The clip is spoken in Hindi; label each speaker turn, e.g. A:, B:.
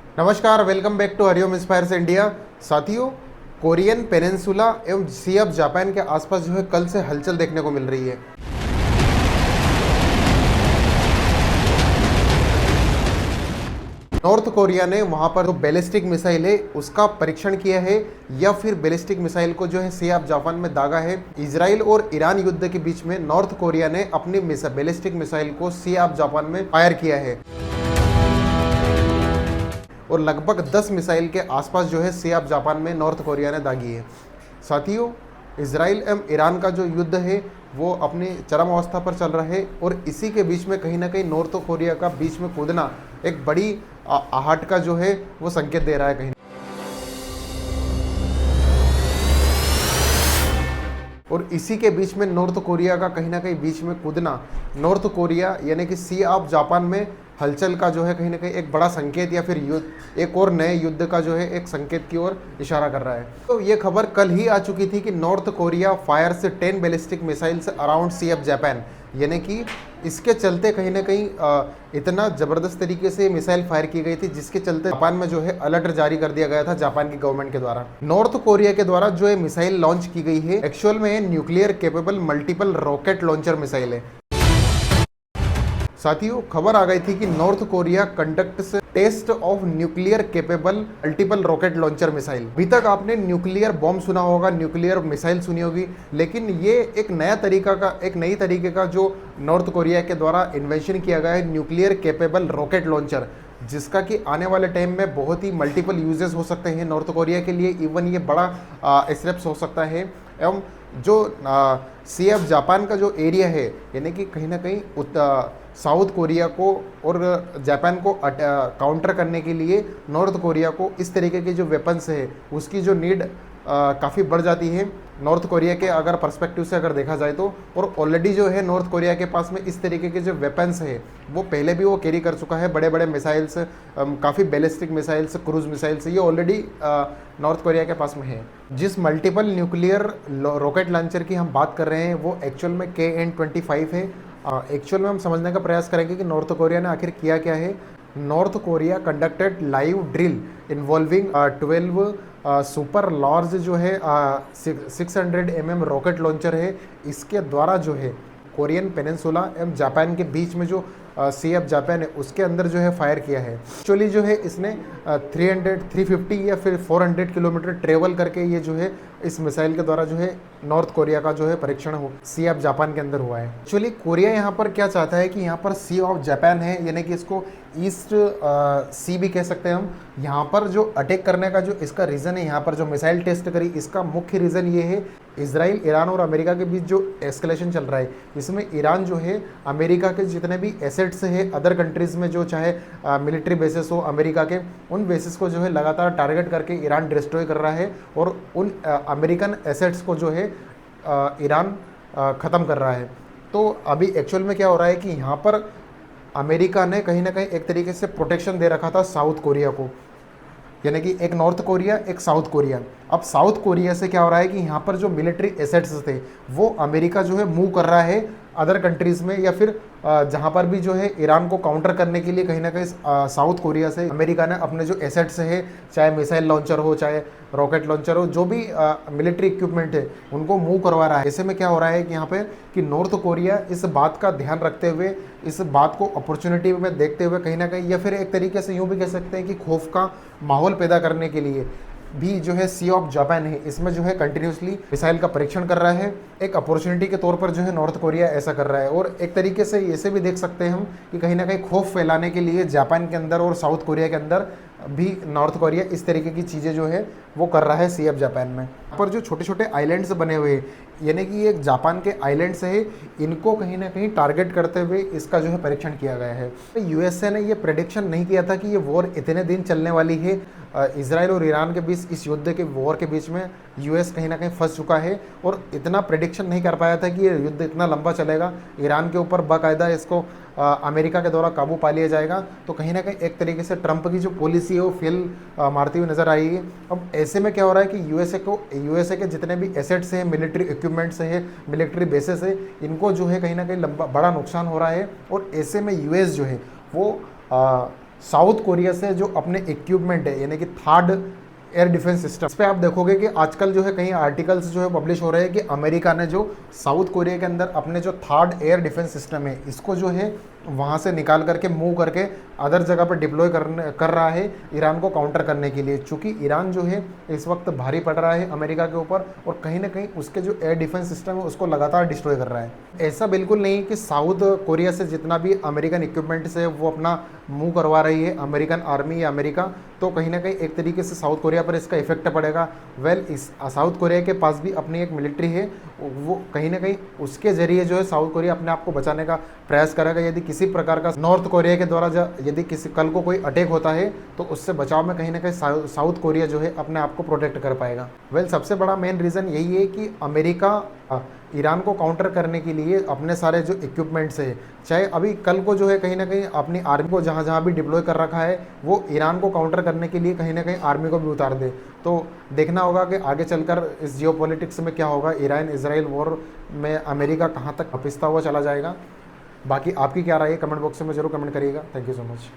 A: नमस्कार, welcome back to Hariom inspires India. साथियों, कोरियन पेनिनसुला एवं सी ऑफ जापान के आसपास जो है कल से हलचल देखने को मिल रही है। नॉर्थ कोरिया ने वहां पर जो बैलिस्टिक मिसाइल है उसका परीक्षण किया है या फिर बैलिस्टिक मिसाइल को जो है सी ऑफ जापान में दागा है। इजराइल और ईरान युद्ध के बीच में नॉर्थ कोरिया ने अपनी बैलिस्टिक मिसाइल को सी ऑफ जापान में फायर किया है और लगभग 10 मिसाइल के आसपास जो है सी ऑफ जापान में नॉर्थ कोरिया ने दागी है। साथियों, इजराइल एवं ईरान का जो युद्ध है वो अपनी चरम अवस्था पर चल रहा है और इसी के बीच में कहीं ना कहीं नॉर्थ कोरिया का बीच में कूदना एक बड़ी आहट का जो है वो संकेत दे रहा है कहीं। और इसी के बीच में नॉर्थ कोरिया का कहीं ना कहीं बीच में कूदना नॉर्थ कोरिया यानी कि सी ऑफ जापान में हलचल का जो है कहीं ना कहीं एक बड़ा संकेत या फिर युद्ध एक और नए युद्ध का जो है एक संकेत की ओर इशारा कर रहा है। तो ये खबर कल ही आ चुकी थी कि नॉर्थ कोरिया फायर से 10 ballistic missiles around sea of Japan, यानी कि इसके चलते कहीं ना कहीं इतना ज़बरदस्त तरीके से मिसाइल फायर की गई थी जिसके चलते जापान में जो है अलर्ट जारी कर दिया गया था जापान की गवर्नमेंट के द्वारा। नॉर्थ कोरिया के द्वारा जो ये मिसाइल लॉन्च की गई है एक्चुअल में nuclear capable multiple rocket launcher missile है। साथियों, खबर आ गई थी कि North Korea conducts test of nuclear capable multiple rocket launcher missile. अभी तक आपने न्यूक्लियर बॉम्ब सुना होगा, न्यूक्लियर मिसाइल सुनी होगी, लेकिन ये एक नई तरीके का जो नॉर्थ कोरिया के द्वारा इन्वेंशन किया गया है न्यूक्लियर केपेबल रॉकेट लॉन्चर, जिसका कि आने वाले टाइम में बहुत ही मल्टीपल यूजेस हो सकते हैं नॉर्थ कोरिया के लिए। इवन ये बड़ा स्टेप्स हो सकता है एवं जो सी ऑफ जापान का जो एरिया है यानी कि कहीं ना कहीं साउथ कोरिया को और जापान को काउंटर करने के लिए नॉर्थ कोरिया को इस तरीके के जो वेपन्स है उसकी जो नीड काफ़ी बढ़ जाती है नॉर्थ कोरिया के अगर पर्सपेक्टिव से अगर देखा जाए तो। और ऑलरेडी जो है नॉर्थ कोरिया के पास में इस तरीके के जो वेपन्स है वो पहले भी वो कैरी कर चुका है, बड़े बड़े मिसाइल्स, काफ़ी बैलिस्टिक मिसाइल्स, क्रूज मिसाइल्स, ये ऑलरेडी नॉर्थ कोरिया के पास में है। जिस मल्टीपल न्यूक्लियर रॉकेट लॉन्चर की हम बात कर रहे हैं वो एक्चुअल में KN-25 है। एक्चुअल में हम समझने का प्रयास करेंगे कि नॉर्थ कोरिया ने आखिर किया क्या है। North Korea conducted live drill involving 12 super large जो है 600 mm रॉकेट लॉन्चर है। इसके द्वारा जो है कोरियन पेनिनसुला एवं जापान के बीच में जो सी ऑफ जापान है उसके अंदर जो है फायर किया है। एक्चुअली जो है इसने 350 या फिर 400 किलोमीटर ट्रेवल करके ये जो है इस मिसाइल के द्वारा जो है नॉर्थ कोरिया का जो है परीक्षण हो सी ऑफ जापान के अंदर हुआ है। एक्चुअली कोरिया यहाँ पर क्या चाहता है कि यहाँ पर सी ऑफ जापान है यानी कि इसको ईस्ट सी भी कह सकते हैं हम। यहाँ पर जो अटैक करने का जो इसका रीज़न है, यहाँ पर जो मिसाइल टेस्ट करी, इसका मुख्य रीज़न ये है इजराइल, ईरान और अमेरिका के बीच जो एस्केलेशन चल रहा है इसमें ईरान जो है अमेरिका के जितने भी एसेट्स है अदर कंट्रीज़ में जो चाहे मिलिट्री बेसिस हो अमेरिका के, उन बेसिस को जो है लगातार टारगेट करके ईरान डिस्ट्रॉय कर रहा है और उन अमेरिकन एसेट्स को जो है ईरान ख़त्म कर रहा है। तो अभी एक्चुअल में क्या हो रहा है कि यहाँ पर अमेरिका ने कहीं ना कहीं एक तरीके से प्रोटेक्शन दे रखा था साउथ कोरिया को, यानी कि एक नॉर्थ कोरिया एक साउथ कोरिया। अब साउथ कोरिया से क्या हो रहा है कि यहाँ पर जो मिलिट्री एसेट्स थे वो अमेरिका जो है मूव कर रहा है अदर कंट्रीज़ में, या फिर जहाँ पर भी जो है ईरान को काउंटर करने के लिए कहीं ना कहीं साउथ कोरिया से अमेरिका ने अपने जो एसेट्स है, चाहे मिसाइल लॉन्चर हो चाहे रॉकेट लॉन्चर हो, जो भी मिलिट्री इक्विपमेंट है उनको मूव करवा रहा है। ऐसे में क्या हो रहा है कि यहाँ पे कि नॉर्थ कोरिया इस बात का ध्यान रखते हुए, इस बात को अपॉर्चुनिटी में देखते हुए कहीं ना कहीं, या फिर एक तरीके से यूँ भी कह सकते हैं कि खौफ का माहौल पैदा करने के लिए भी जो है सी ऑफ जापान है इसमें जो है कंटिन्यूसली मिसाइल का परीक्षण कर रहा है। एक अपॉर्चुनिटी के तौर पर जो है नॉर्थ कोरिया ऐसा कर रहा है और एक तरीके से ऐसे भी देख सकते हैं हम कि कहीं ना कहीं खौफ फैलाने के लिए जापान के अंदर और साउथ कोरिया के अंदर भी नॉर्थ कोरिया इस तरीके की चीज़ें जो है वो कर रहा है सी ऑफ जापान में। यहाँ पर जो छोटे छोटे आइलैंड्स बने हुए हैं यानी कि ये जापान के आइलैंड्स है, इनको कहीं ना कहीं टारगेट करते हुए इसका जो है परीक्षण किया गया है। यूएसए ने ये प्रेडिक्शन नहीं किया था कि ये वॉर इतने दिन चलने वाली है। इजराइल और ईरान के बीच इस युद्ध के वॉर के बीच में यूएस कहीं ना कहीं फंस चुका है और इतना प्रेडिक्शन नहीं कर पाया था कि ये युद्ध इतना लंबा चलेगा, ईरान के ऊपर बाकायदा इसको अमेरिका के द्वारा काबू पा लिया जाएगा। तो कहीं ना कहीं एक तरीके से ट्रंप की जो पॉलिसी है वो फेल मारती हुई नजर आई है। अब ऐसे में क्या हो रहा है कि यूएसए के जितने भी एसेट्स हैं, मिलिट्री इक्विपमेंट्स है, मिलिट्री बेसेस है, इनको जो है कहीं ना कहीं बड़ा नुकसान हो रहा है। और ऐसे में यूएस जो है वो साउथ कोरिया से जो अपने इक्विपमेंट है, यानी कि थर्ड एयर डिफेंस सिस्टम, इस पे आप देखोगे कि आजकल जो है कहीं आर्टिकल्स जो है पब्लिश हो रहे हैं कि अमेरिका ने जो साउथ कोरिया के अंदर अपने जो थर्ड एयर डिफेंस सिस्टम है, इसको जो है वहाँ से निकाल करके मूव करके अदर जगह पर डिप्लॉय कर रहा है ईरान को काउंटर करने के लिए। चूँकि ईरान जो है इस वक्त भारी पड़ रहा है अमेरिका के ऊपर, और कहीं ना कहीं उसके जो एयर डिफेंस सिस्टम है उसको लगातार डिस्ट्रॉय कर रहा है। ऐसा बिल्कुल नहीं कि साउथ कोरिया से जितना भी अमेरिकन इक्विपमेंट्स है वो अपना मूव करवा रही है अमेरिकन आर्मी या अमेरिका, तो कहीं ना कहीं एक तरीके से साउथ कोरिया पर इसका इफेक्ट पड़ेगा। वेल, इस साउथ कोरिया के पास भी अपनी एक मिलिट्री है, वो कहीं ना कहीं उसके जरिए जो है साउथ कोरिया अपने आप को बचाने का प्रयास करेगा। यदि किसी प्रकार का नॉर्थ कोरिया के द्वारा यदि किसी कल को कोई अटैक होता है तो उससे बचाव में कहीं ना कहीं साउथ कोरिया जो है अपने आप को प्रोटेक्ट कर पाएगा। वेल, सबसे बड़ा मेन रीज़न यही है कि अमेरिका ईरान को काउंटर करने के लिए अपने सारे जो इक्विपमेंट्स है, चाहे अभी कल को जो है कहीं ना कहीं अपनी आर्मी को जहाँ जहाँ भी डिप्लॉय कर रखा है, वो ईरान को काउंटर करने के लिए कहीं ना कहीं आर्मी को भी उतार दे। तो देखना होगा कि आगे चलकर इस जियोपॉलिटिक्स में क्या होगा, ईरान इजराइल वॉर में अमेरिका कहाँ तक पिसता हुआ चला जाएगा। बाकी आपकी क्या राय है कमेंट बॉक्स में जरूर कमेंट करिएगा। Thank you so much.